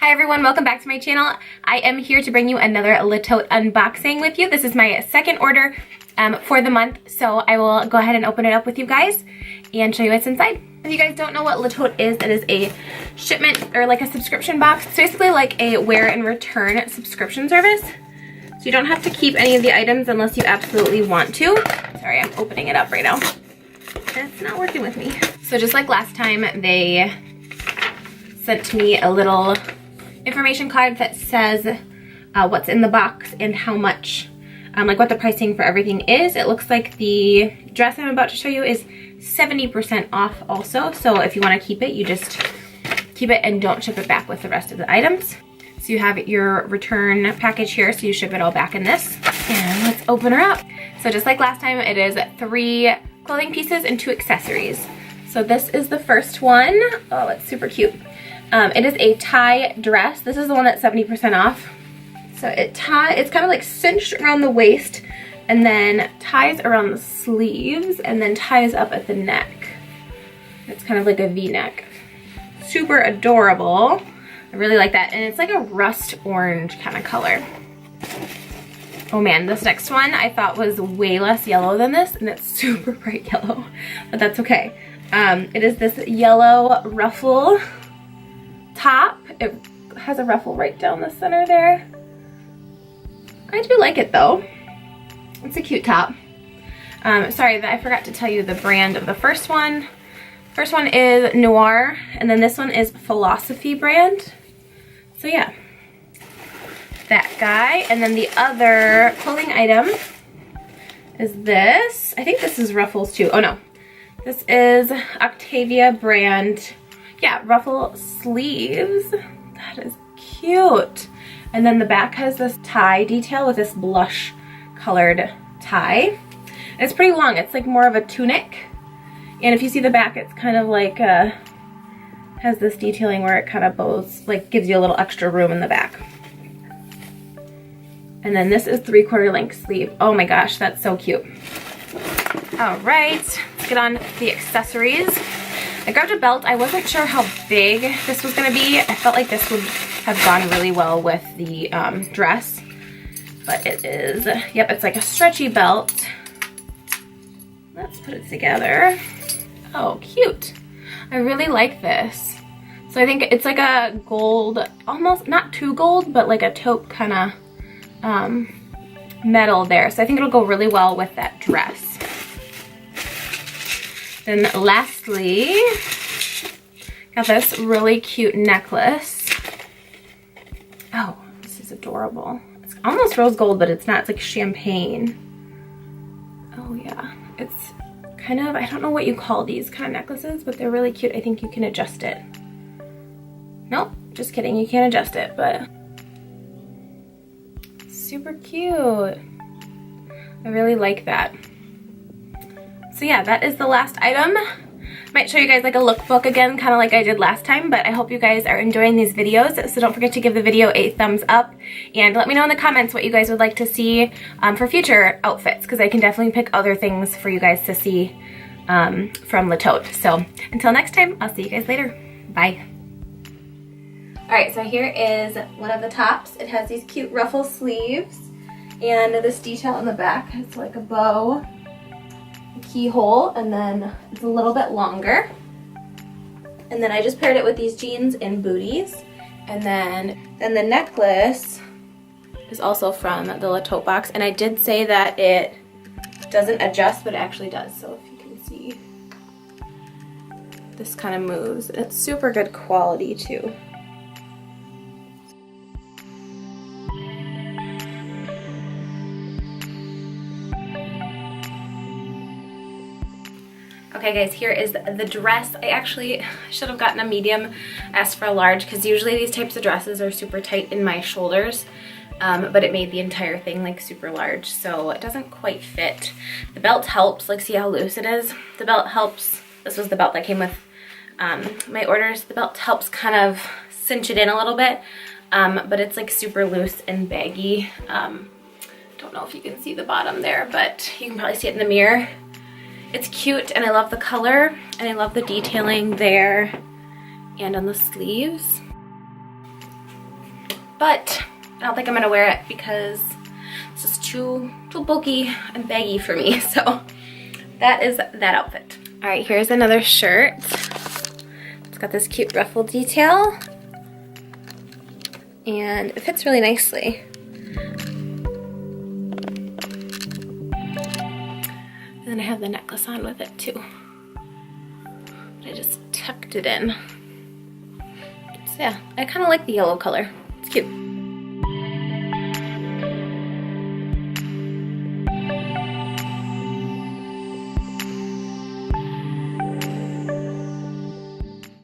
Hi everyone, welcome back to my channel. I am here to bring you another Tote unboxing with you. This is my second order for the month, so I will go ahead and open it up with you guys and show you what's inside. If you guys don't know what Tote is, it is a shipment or like a subscription box. It's basically like a wear and return subscription service. So you don't have to keep any of the items unless you absolutely want to. Sorry, I'm opening it up right now. It's not working with me. So just like last time, they sent me a little information card that says what's in the box and how much, like what the pricing for everything is. It looks like the dress I'm about to show you is 70% off also. So if you want to keep it, you just keep it and don't ship it back with the rest of the items. So you have your return package here, so you ship it all back in this. And let's open her up. So just like last time, it is 3 clothing pieces and 2 accessories. So this is the first one. Oh, it's super cute. It is a tie dress. This is the one that's 70% off. So it's kind of like cinched around the waist and then ties around the sleeves and then ties up at the neck. It's kind of like a V-neck. Super adorable. I really like that. And it's like a rust orange kind of color. Oh man, this next one I thought was way less yellow than this, and it's super bright yellow, but that's okay. It is this yellow ruffle top. It has a ruffle right down the center there. I do like it though. It's a cute top. Sorry that I forgot to tell you the brand of the first one. First one is Noir, and then this one is Philosophy brand. So yeah, that guy. And then the other clothing item is this. I think this is Ruffles too. Oh no, this is Octavia brand. Yeah, Ruffle sleeves. That is cute. And then the back has this tie detail with this blush colored tie. And it's pretty long. It's like more of a tunic. And if you see the back, it's kind of like has this detailing where it kind of bows, like gives you a little extra room in the back. And then this is 3/4 length sleeve. Oh my gosh, that's so cute. All right, let's get on the accessories. I grabbed a belt. I wasn't sure how big this was gonna be. I felt like this would have gone really well with the dress, but it is, yep, it's like a stretchy belt. Let's put it together. Oh, cute. I really like this. So I think it's like a gold, almost not too gold, but like a taupe kind of metal there. So I think it'll go really well with that dress. Then lastly, got this really cute necklace. Oh, this is adorable. It's almost rose gold, but it's not. It's like champagne. Oh yeah, it's kind of, I don't know what you call these kind of necklaces, but they're really cute. I think you can adjust it. Nope, just kidding. You can't adjust it, but super cute. I really like that. So yeah, that is the last item. Might show you guys like a lookbook again, kind of like I did last time, but I hope you guys are enjoying these videos. So don't forget to give the video a thumbs up and let me know in the comments what you guys would like to see for future outfits, because I can definitely pick other things for you guys to see from Tote. So until next time, I'll see you guys later. Bye. All right, so here is one of the tops. It has these cute ruffle sleeves and this detail in the back. It's like a bow, keyhole, and then it's a little bit longer. And then I just paired it with these jeans and booties. And then the necklace is also from the Tote box. And I did say that it doesn't adjust, but it actually does. So if you can see, this kind of moves. It's super good quality too. Okay guys, here is the dress. I actually should have gotten a medium, asked for a large, because usually these types of dresses are super tight in my shoulders, but it made the entire thing like super large, so it doesn't quite fit. The belt helps, like see how loose it is? The belt helps. This was the belt that came with my orders. The belt helps kind of cinch it in a little bit, but it's like super loose and baggy. Don't know if you can see the bottom there, but you can probably see it in the mirror. It's cute, and I love the color, and I love the detailing there and on the sleeves. but I don't think I'm gonna wear it because this is too bulky and baggy for me. So that is that outfit. All right, here's another shirt. It's got this cute ruffle detail and it fits really nicely. And then I have the necklace on with it too. I just tucked it in. So yeah, I kind of like the yellow color. It's cute.